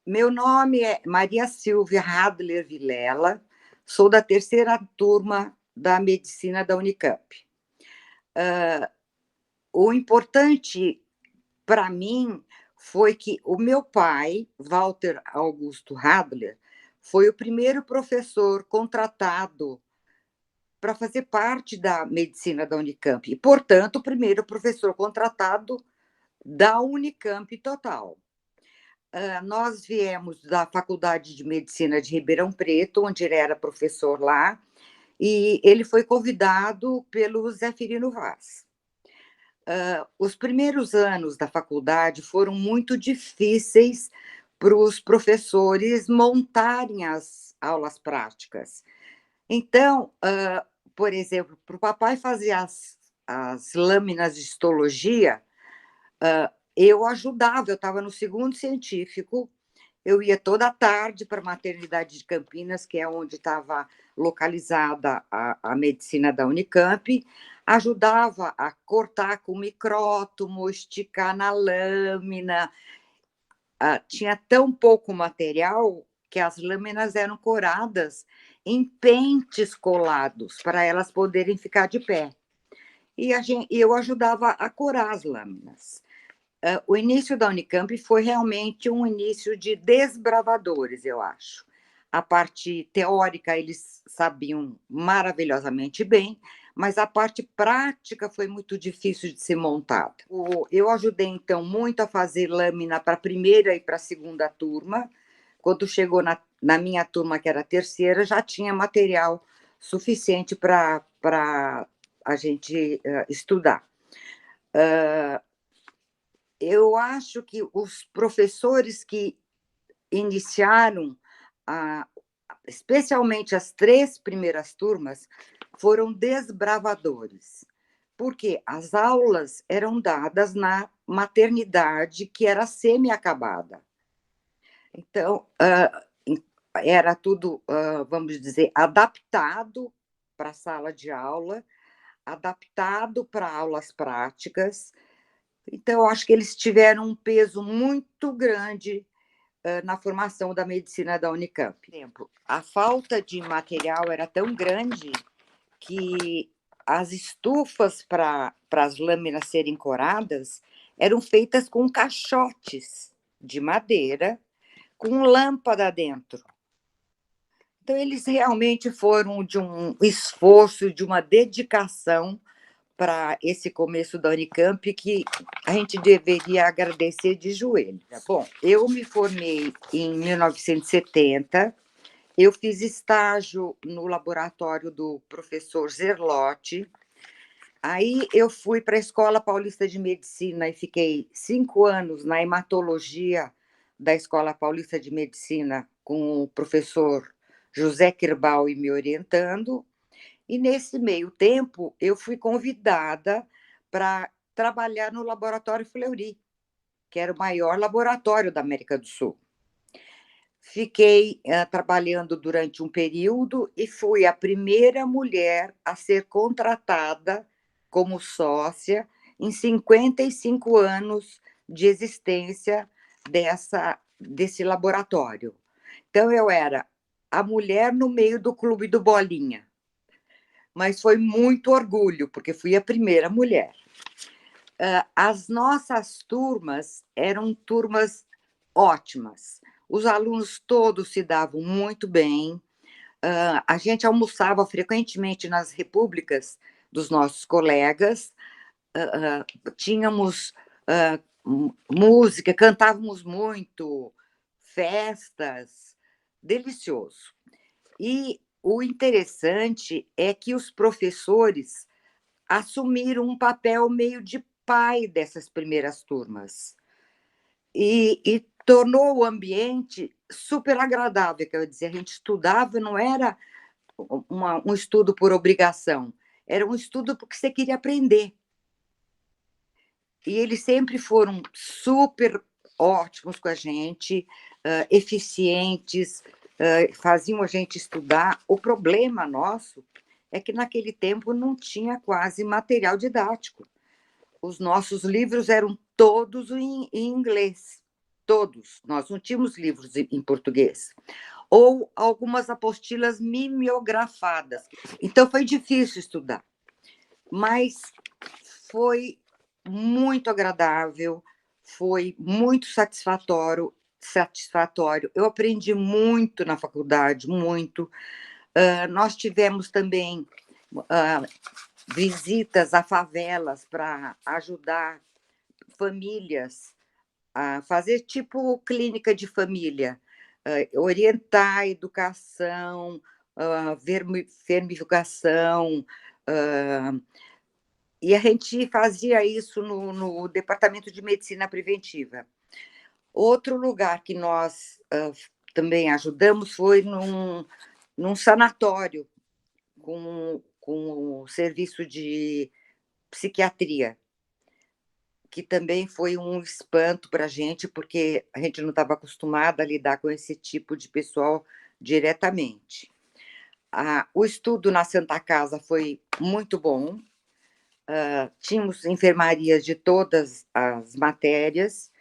Meu nome é Maria Silvia Radler Vilela, sou da terceira turma da medicina da Unicamp. O importante para mim foi que o meu pai, Walter Augusto Radler, foi o primeiro professor contratado para fazer parte da medicina da Unicamp, e, portanto, o primeiro professor contratado da Unicamp total. Nós viemos da Faculdade de Medicina de Ribeirão Preto, onde ele era professor lá, e ele foi convidado pelo Zefirino Vaz. Os primeiros anos da faculdade foram muito difíceis para os professores montarem as aulas práticas. Então, por exemplo, para o papai fazer as lâminas de histologia, eu ajudava, eu estava no segundo científico, eu ia toda tarde para a maternidade de Campinas, que é onde estava localizada a medicina da Unicamp, ajudava a cortar com micrótomo, esticar na lâmina. Tinha tão pouco material que as lâminas eram coradas em pentes colados, para elas poderem ficar de pé. E eu ajudava a corar as lâminas. O início da Unicamp foi realmente um início de desbravadores, eu acho. A parte teórica eles sabiam maravilhosamente bem, mas a parte prática foi muito difícil de ser montada. Eu ajudei, então, muito a fazer lâmina para a primeira e para a segunda turma. Quando chegou na minha turma, que era a terceira, já tinha material suficiente para a gente estudar. Eu acho que os professores que iniciaram, especialmente as 3 primeiras turmas, foram desbravadores, porque as aulas eram dadas na maternidade, que era semi-acabada. Então, era tudo, vamos dizer, adaptado para a sala de aula, adaptado para aulas práticas. Então, eu acho que eles tiveram um peso muito grande na formação da medicina da Unicamp. Por exemplo, a falta de material era tão grande que as estufas para as lâminas serem coradas eram feitas com caixotes de madeira, com lâmpada dentro. Então, eles realmente foram de um esforço, de uma dedicação para esse começo da Unicamp, que a gente deveria agradecer de joelho. Bom, eu me formei em 1970, eu fiz estágio no laboratório do professor Zerlotti, aí eu fui para a Escola Paulista de Medicina e fiquei 5 anos na hematologia da Escola Paulista de Medicina com o professor José Quirbal me orientando. E, nesse meio tempo, eu fui convidada para trabalhar no Laboratório Fleury, que era o maior laboratório da América do Sul. Fiquei trabalhando durante um período e fui a primeira mulher a ser contratada como sócia em 55 anos de existência desse laboratório. Então, eu era a mulher no meio do clube do Bolinha, mas foi muito orgulho, porque fui a primeira mulher. As nossas turmas eram turmas ótimas, os alunos todos se davam muito bem, a gente almoçava frequentemente nas repúblicas dos nossos colegas, tínhamos música, cantávamos muito, festas, delicioso. E o interessante é que os professores assumiram um papel meio de pai dessas primeiras turmas e tornou o ambiente super agradável, quer dizer, a gente estudava, não era um estudo por obrigação, era um estudo porque você queria aprender. E eles sempre foram super ótimos com a gente, eficientes, faziam a gente estudar. O problema nosso é que naquele tempo não tinha quase material didático. Os nossos livros eram todos em inglês. todos. Nós não tínhamos livros em português. Ou algumas apostilas mimeografadas. Então, foi difícil estudar, mas foi muito agradável, foi muito satisfatório. Eu aprendi muito na faculdade, muito. Nós tivemos também visitas a favelas para ajudar famílias a fazer tipo clínica de família, orientar a educação, vermifugação, e a gente fazia isso no Departamento de Medicina Preventiva. Outro lugar que nós também ajudamos foi num sanatório com o serviço de psiquiatria, que também foi um espanto para a gente, porque a gente não estava acostumada a lidar com esse tipo de pessoal diretamente. O estudo na Santa Casa foi muito bom, tínhamos enfermarias de todas as matérias,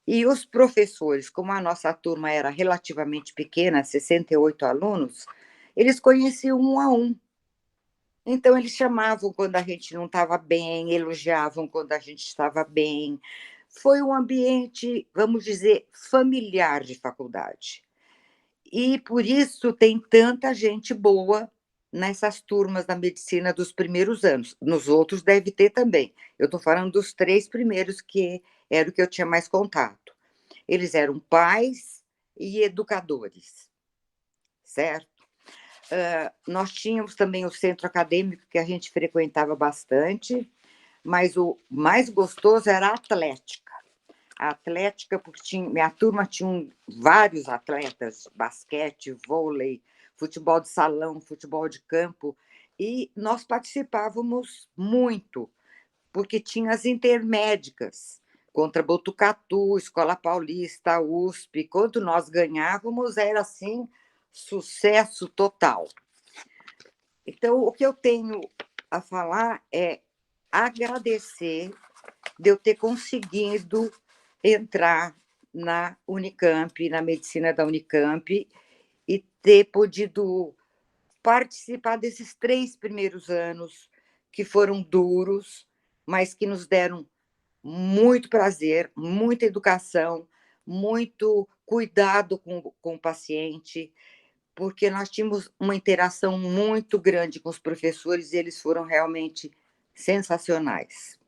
e os professores, como a nossa turma era relativamente pequena, 68 alunos, eles conheciam um a um. Então, eles chamavam quando a gente não estava bem, elogiavam quando a gente estava bem. Foi um ambiente, vamos dizer, familiar de faculdade. E por isso tem tanta gente boa nessas turmas da medicina dos primeiros anos. Nos outros deve ter também. Eu estou falando dos 3 primeiros, que era o que eu tinha mais contato. Eles eram pais e educadores, certo? Nós tínhamos também o centro acadêmico, que a gente frequentava bastante, mas o mais gostoso era a atlética. A atlética, porque minha turma tinha vários atletas, basquete, vôlei, futebol de salão, futebol de campo, e nós participávamos muito, porque tinha as intermédicas, contra Botucatu, Escola Paulista, USP. Quando nós ganhávamos, era assim, sucesso total. Então, o que eu tenho a falar é agradecer de eu ter conseguido entrar na Unicamp, na medicina da Unicamp, e ter podido participar desses 3 primeiros anos, que foram duros, mas que nos deram muito prazer, muita educação, muito cuidado com o paciente, porque nós tínhamos uma interação muito grande com os professores e eles foram realmente sensacionais.